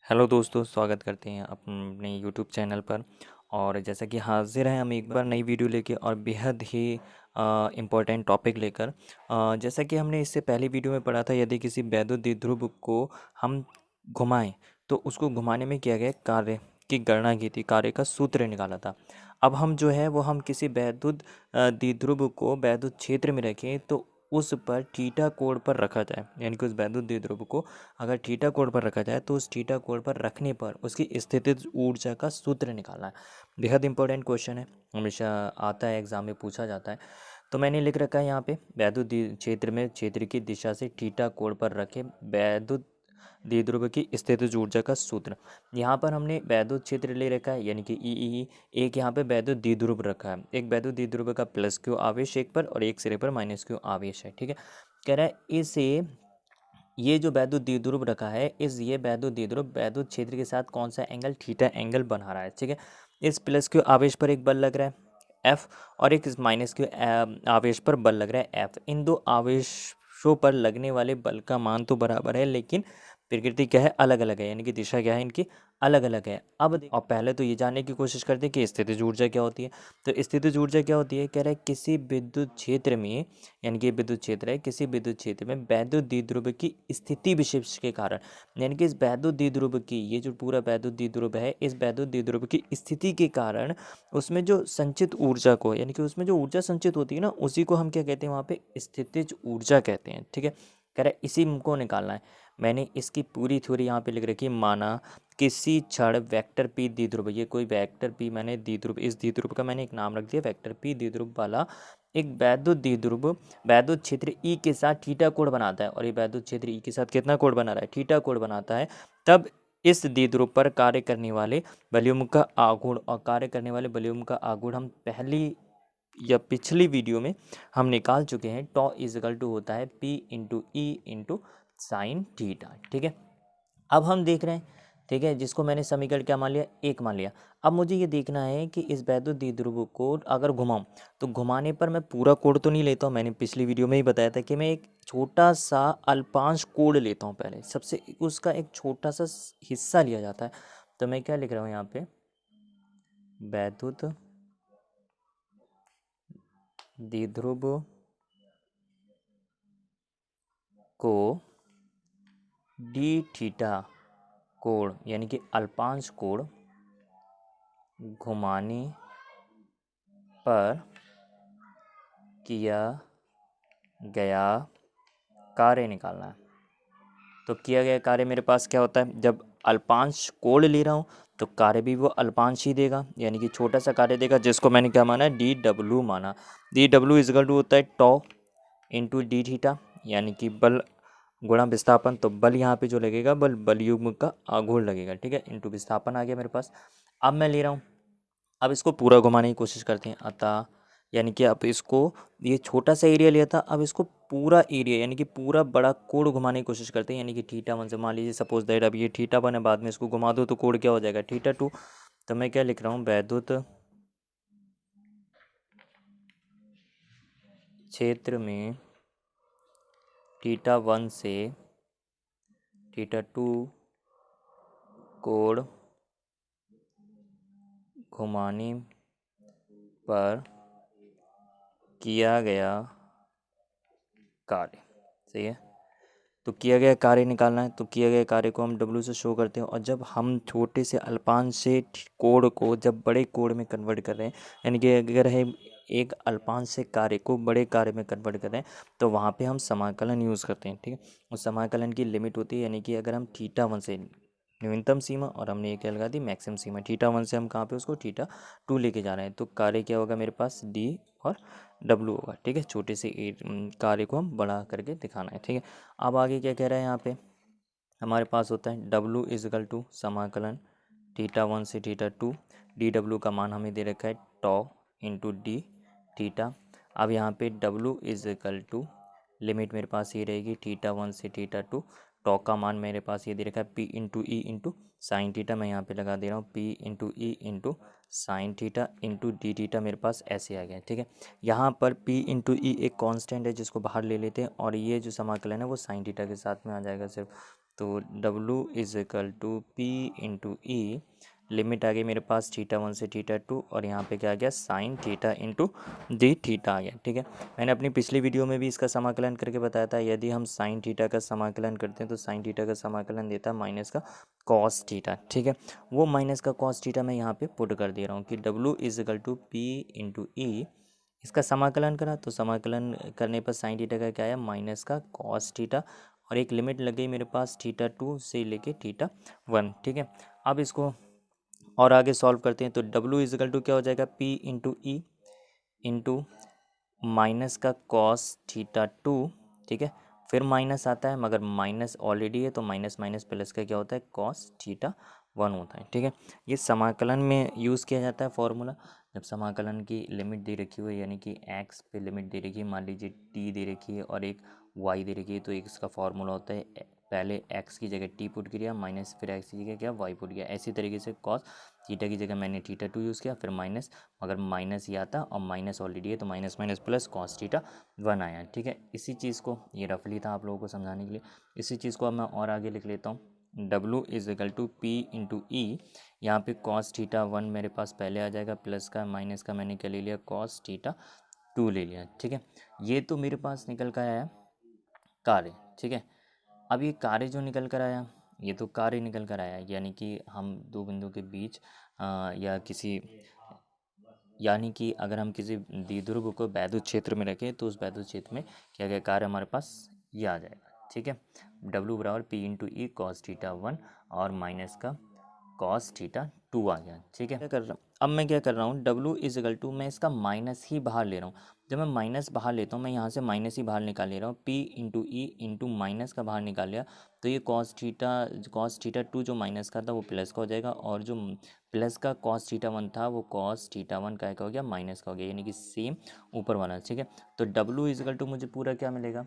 Hello दोस्तों, स्वागत करते हैं अपने यूट्यूब चैनल पर। और जैसा कि हाजिर हैं हम एक बार नई वीडियो लेके और बेहद ही इम्पोर्टेंट टॉपिक लेकर। जैसा कि हमने इससे पहली वीडियो में पढ़ा था, यदि किसी वैद्युत द्विध्रुव को हम घुमाएं तो उसको घुमाने में किया गया कार्य की गणना की थी, कार्य का सूत्र निकाला था। अब हम जो है वो हम किसी वैद्युत द्विध्रुव को वैद्युत क्षेत्र में रखें तो उस पर थीटा कोण पर रखा जाए, यानी कि उस वैद्युत द्विध्रुव को अगर थीटा कोण पर रखा जाए तो उस थीटा कोण पर रखने पर उसकी स्थितिज ऊर्जा का सूत्र निकालना है। बेहद इंपॉर्टेंट क्वेश्चन है, हमेशा आता है, एग्जाम में पूछा जाता है। तो मैंने लिख रखा है यहाँ पे, वैद्युत क्षेत्र में क्षेत्र की दिशा से थीटा कोण पर रखे वैद्युत द्विध्रुव की स्थितिज ऊर्जा का सूत्र। यहाँ पर हमने वैद्युत क्षेत्र ले रखा है, यानी कि ई। एक यहाँ पे वैद्युत द्विध्रुव रखा है, एक वैद्युत द्विध्रुव का प्लस क्यू आवेश एक पर और एक सिरे पर माइनस क्यू आवेश है। ठीक है, कह रहा है इसे ये जो वैद्युत द्विध्रुव रखा है, ये वैद्युत द्विध्रुव वैद्युत क्षेत्र के साथ कौन सा एंगल, थीटा एंगल बना रहा है। ठीक है, इस प्लस क्यू आवेश पर एक बल लग रहा है एफ, और एक इस माइनस क्यू आवेश पर बल लग रहा है एफ। इन दो आवेशों पर लगने वाले बल का मान तो बराबर है, लेकिन प्रकृति क्या है, अलग अलग है, यानी कि दिशा क्या है इनकी, अलग अलग है। अब और पहले तो ये जानने की कोशिश करते हैं कि स्थितिज ऊर्जा क्या होती है। तो स्थितिज ऊर्जा क्या होती है, कह रहा है किसी विद्युत क्षेत्र में, यानी कि विद्युत क्षेत्र है, किसी विद्युत क्षेत्र में वैद्युत द्विध्रुव की स्थिति विशेष के कारण, यानी कि इस वैद्युत द्विध्रुव की, ये जो पूरा वैद्युत द्विध्रुव है, इस वैद्युत द्विध्रुव की स्थिति के कारण उसमें जो संचित ऊर्जा को, यानी कि उसमें जो ऊर्जा संचित होती है ना, उसी को हम क्या कहते हैं, वहाँ पे स्थितिज ऊर्जा कहते हैं। ठीक है, कह रहा है इसी को निकालना है। मैंने इसकी पूरी थ्योरी यहाँ पे लिख रखी है। माना किसी क्षण वेक्टर पी द्विध्रुव, ये कोई वेक्टर पी, मैंने द्विध्रुव, इस द्विध्रुव का मैंने एक नाम रख दिया वेक्टर पी द्विध्रुव वाला एक वैद्युत द्विध्रुव वैद्युत क्षेत्र ई के साथ थीटा कोण बनाता है, और ये वैद्युत क्षेत्र ई के साथ कितना कोण बना रहा है, थीटा कोण बनाता है। तब इस द्विध्रुव पर कार्य करने वाले वॉल्यूम का आघूर्ण, और कार्य करने वाले वॉल्यूम का आघूर्ण हम पहली या पिछली वीडियो में हम निकाल चुके हैं। टॉ इजकल टू होता है P into E into sine theta. ठीक है, अब हम देख रहे हैं, ठीक है, जिसको मैंने समीकरण क्या मान लिया, एक मान लिया। अब मुझे ये देखना है कि इस वैद्युत द्विध्रुव को अगर घुमाऊं तो घुमाने पर मैं पूरा कोण तो नहीं लेता हूँ। मैंने पिछली वीडियो में ही बताया था कि मैं एक छोटा सा अल्पांश कोण लेता हूँ, पहले सबसे उसका एक छोटा सा हिस्सा लिया जाता है। तो मैं क्या लिख रहा हूँ यहाँ पे, वैद्युत द्विध्रुव को डी थीटा कोण, यानी कि अल्पांश कोण घुमाने पर किया गया कार्य निकालना है। तो किया गया कार्य मेरे पास क्या होता है, जब अल्पांश कोण ले रहा हूँ तो कार्य भी वो अल्पांश ही देगा, यानी कि छोटा सा कार्य देगा, जिसको मैंने क्या माना, डी डब्ल्यू माना। डी डब्ल्यू इजकल टू होता है टॉ इंटू डी थीटा, यानी कि बल गुणा विस्थापन। तो बल यहाँ पे जो लगेगा, बल बलयुग्म का आघूर्ण लगेगा। ठीक है, इंटू विस्थापन आ गया मेरे पास। अब मैं ले रहा हूँ, अब इसको पूरा घुमाने की कोशिश करते हैं। अतः यानी कि अब इसको, ये छोटा सा एरिया लिया था, अब इसको पूरा एरिया, यानी कि पूरा बड़ा कोण घुमाने की कोशिश करते हैं। यानी कि थीटा वन से, मान लीजिए सपोज दैट अब ये थीटा वन है, बाद में इसको घुमा दो तो कोण क्या हो जाएगा, थीटा टू। तो मैं क्या लिख रहा हूँ, वैद्युत क्षेत्र में थीटा वन से थीटा टू कोण घुमाने पर किया गया कार्य। सही है, तो किया गया कार्य निकालना है। तो किया गया कार्य को हम W से शो करते हैं, और जब हम छोटे से अल्पांश से कोण को जब बड़े कोण में कन्वर्ट कर रहे हैं, यानी कि अगर है एक अल्पांश से कार्य को बड़े कार्य में कन्वर्ट कर रहे हैं, तो वहाँ पे हम समाकलन यूज़ करते हैं। ठीक है, उस समाकलन की लिमिट होती है, यानी कि अगर हम थीटा वन से न्यूनतम सीमा, और हमने ये क्या लगा दी, मैक्सिमम सीमा, थीटा वन से हम कहाँ पे उसको थीटा टू लेके जा रहे हैं, तो कार्य क्या होगा मेरे पास, डी और डब्लू होगा। ठीक है, छोटे से कार्य को हम बड़ा करके दिखाना है। ठीक है, अब आगे क्या कह रहा है यहाँ पे, हमारे पास होता है W इजकल टू समाकलन थीटा वन से थीटा टू, डी डब्ल्यू का मान हमें दे रखा है टॉ इंटू डी थीटा। अब यहाँ पे W इजकल टू लिमिट मेरे पास ये रहेगी थीटा वन से थीटा टू, टॉ का मान मेरे पास ये दे रखा है P into E into sine theta, मैं यहाँ पे लगा दे रहा हूँ P into E into sine theta into D theta, मेरे पास ऐसे आ गया। ठीक है, यहाँ पर P इंटू ई एक कांस्टेंट है, जिसको बाहर ले लेते हैं, और ये जो समाकलन है वो साइन थीटा के साथ में आ जाएगा सिर्फ। तो W is equal to P into E, limit आ गई मेरे पास θ1 से θ2, और यहाँ पे क्या आ गया sine theta into D theta आ गया। ठीक है, मैंने अपनी पिछली वीडियो में भी इसका समाकलन करके बताया था, यदि हम साइन थीटा का समाकलन करते हैं तो साइन थीटा का समाकलन देता है माइनस का कॉस थीटा। ठीक है, वो माइनस का कॉस थीटा मैं यहाँ पे पुट कर दे रहा हूँ कि W is equal to P into E, इसका समाकलन करा तो समाकलन करने पर साइन थीटा का क्या आया माइनस का कॉस थीटा, और एक लिमिट लग गई मेरे पास θ2 से लेके θ1। ठीक है, अब इसको और आगे सॉल्व करते हैं तो W इजकल टू क्या हो जाएगा P into E into minus का कॉस θ2। ठीक है, फिर माइनस आता है, मगर माइनस ऑलरेडी है तो माइनस माइनस प्लस का क्या होता है कॉस θ1 होता है। ठीक है, ये समाकलन में यूज़ किया जाता है फॉर्मूला, जब समाकलन की लिमिट दे रखी हो, यानी कि x पे लिमिट दे रखी है, मान लीजिए t दे रखी है और एक y दे रखी है, तो एक इसका फॉर्मूला होता है पहले x की जगह t पुट किया माइनस, फिर x की जगह क्या y पुट किया। ऐसी तरीके से कॉस थीटा की जगह मैंने θ2 यूज़ किया, फिर माइनस, मगर माइनस ही आता और माइनस ऑलरेडी है तो माइनस माइनस प्लस कॉस θ1 आया। ठीक है, इसी चीज़ को, ये रफली था आप लोगों को समझाने के लिए, इसी चीज़ को अब मैं और आगे लिख लेता हूँ। W is equal to P into E, यहाँ पे कॉस θ1 मेरे पास पहले आ जाएगा, प्लस का माइनस का मैंने क्या ले लिया कॉस θ2 ले लिया। ठीक है, ये तो मेरे पास निकल कर आया कार्य। ठीक है, अब ये कार्य जो निकल कर आया, ये तो कार्य निकल कर आया, यानी कि हम दो बिंदु के बीच या किसी, यानी कि अगर हम किसी द्विध्रुव को वैद्युत क्षेत्र में रखें तो उस वैद्युत क्षेत्र में क्या क्या कार्य हमारे पास ये आ जाएगा। ठीक है, W बराबर P इंटू ई कॉस θ1 और माइनस का कॉस θ2 आ गया। ठीक है, क्या कर रहा हूँ अब मैं, क्या कर रहा हूँ W इज इक्वल टू, मैं इसका माइनस ही बाहर ले रहा हूँ। जब मैं माइनस बाहर लेता हूँ, मैं यहाँ से माइनस ही बाहर निकाल ले रहा हूँ, P into E into minus का बाहर निकाल लिया, तो ये कॉस θ2 जो माइनस का था वो प्लस का हो जाएगा, और जो प्लस का कॉस θ1 था वो कॉस θ1 का हो गया माइनस का हो गया, यानी कि सेम ऊपर वाला। ठीक है, तो W इजकल टू मुझे पूरा क्या मिलेगा,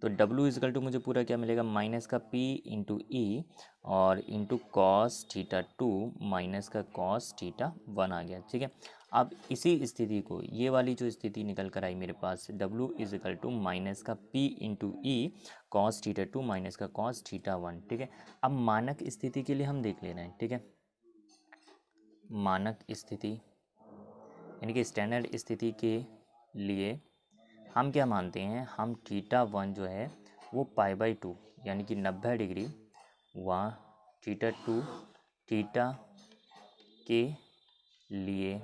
तो W इजकल टू मुझे पूरा क्या मिलेगा माइनस का P इंटू ई और इंटू कॉस θ2 माइनस का कॉस θ1 आ गया। ठीक है, अब इसी स्थिति को, ये वाली जो स्थिति निकल कर आई मेरे पास, W इजकल टू माइनस का P into E cos θ2 minus का कॉस θ1। ठीक है, अब मानक स्थिति के लिए हम देख ले रहे हैं। ठीक है, मानक स्थिति यानी कि स्टैंडर्ड स्थिति के लिए हम क्या मानते हैं, हम θ1 जो है वो π/2 यानी कि 90 डिग्री, व θ2 थीटा के लिए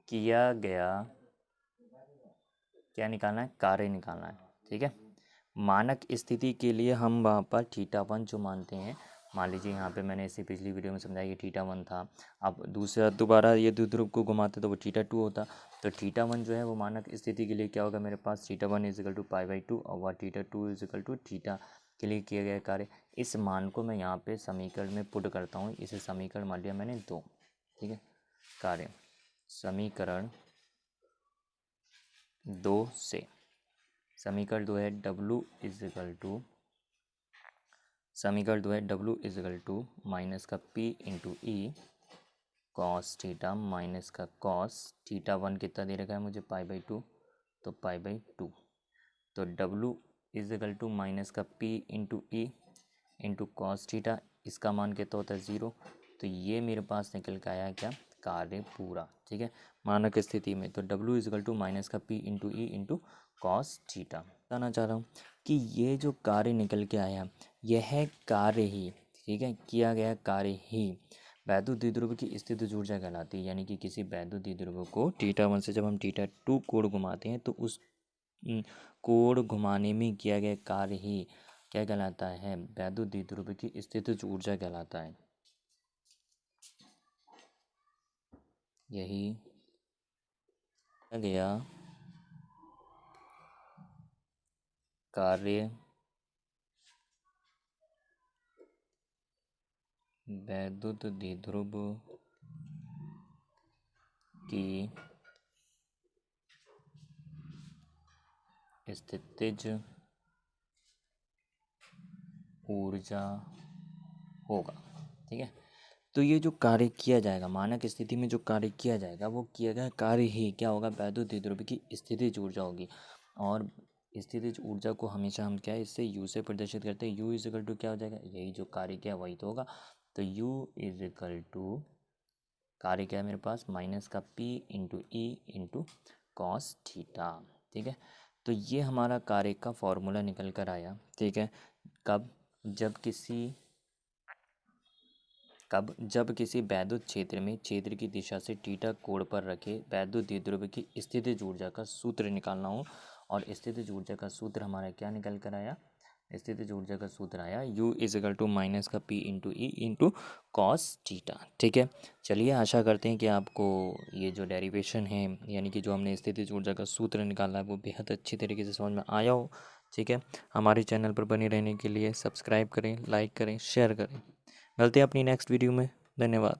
किया गया, क्या निकालना है कार्य निकालना है। ठीक है, मानक स्थिति के लिए हम वहाँ पर θ1 जो मानते हैं, मान लीजिए यहाँ पे मैंने इसी पिछली वीडियो में समझाया कि θ1 था, अब दूसरा दोबारा ये द्विध्रुव को घुमाते तो वो θ2 होता, तो θ1 जो है वो मानक स्थिति के लिए क्या होगा मेरे पास, θ1 इज इक्वल टू π/2 और वह θ2 इज इक्वल टू थीटा के लिए किया गया कार्य। इस मान को मैं यहाँ पे समीकरण में पुट करता हूँ, इसे समीकरण मान लिया मैंने 2। ठीक है, कार्य समीकरण 2 से, समीकरण 2 है W इज इक्वल टू, समीकरण 2 है W is equal to minus का P into E cos theta minus का कॉस θ1 कितना दे रखा है मुझे π/2, तो π/2, तो W is equal to minus का P into E into cos theta, इसका मान कितना होता है 0, तो ये मेरे पास निकल के आया क्या कार्य पूरा। ठीक है, मानक स्थिति में तो W is equal to minus का P into E into cos theta. बताना चाह रहा हूँ कि ये जो कार्य निकल के आया, यह कार्य ही, ठीक है, किया गया कार्य ही वैद्युत द्विध्रुव की स्थितिज ऊर्जा कहलाती है। यानी कि किसी वैद्युत द्विध्रुव को θ1 से जब हम θ2 कोण घुमाते हैं तो उस कोण घुमाने में किया गया कार्य ही क्या कहलाता है, वैद्युत द्विध्रुव की स्थितिज ऊर्जा कहलाता है। यही गया कार्य वैद्युत द्विध्रुव की स्थितिज ऊर्जा होगा। ठीक है, तो ये जो कार्य किया जाएगा मानक स्थिति में, जो कार्य किया जाएगा वो किया गया कार्य ही क्या होगा, वैद्युत द्विध्रुव की स्थितिज ऊर्जा होगी। और स्थितिज ऊर्जा को हमेशा हम क्या है इससे यू से प्रदर्शित करते हैं। यू इज इक्वल टू क्या हो जाएगा, यही जो कार्य क्या है वही तो होगा। तो यू इज इक्वल टू कार्य क्या है मेरे पास, माइनस का P into E into cos theta. ठीक है, तो ये हमारा कार्य का फॉर्मूला निकल कर आया। ठीक है, कब, जब किसी वैद्युत क्षेत्र में क्षेत्र की दिशा से थीटा कोण पर रखे वैद्युत द्विध्रुव की स्थितिज ऊर्जा का सूत्र निकालना हो। और स्थितिज ऊर्जा का सूत्र हमारा क्या निकल कर आया, स्थितिज ऊर्जा का सूत्र आया U is equal to minus का P into E into cos theta. ठीक है, चलिए आशा करते हैं कि आपको ये जो डेरिवेशन है यानी कि जो हमने स्थितिज ऊर्जा का सूत्र निकाला है वो बेहद अच्छी तरीके से समझ में आया हो। ठीक है, हमारे चैनल पर बने रहने के लिए सब्सक्राइब करें, लाइक करें, शेयर करें। मिलते हैं अपनी नेक्स्ट वीडियो में। धन्यवाद।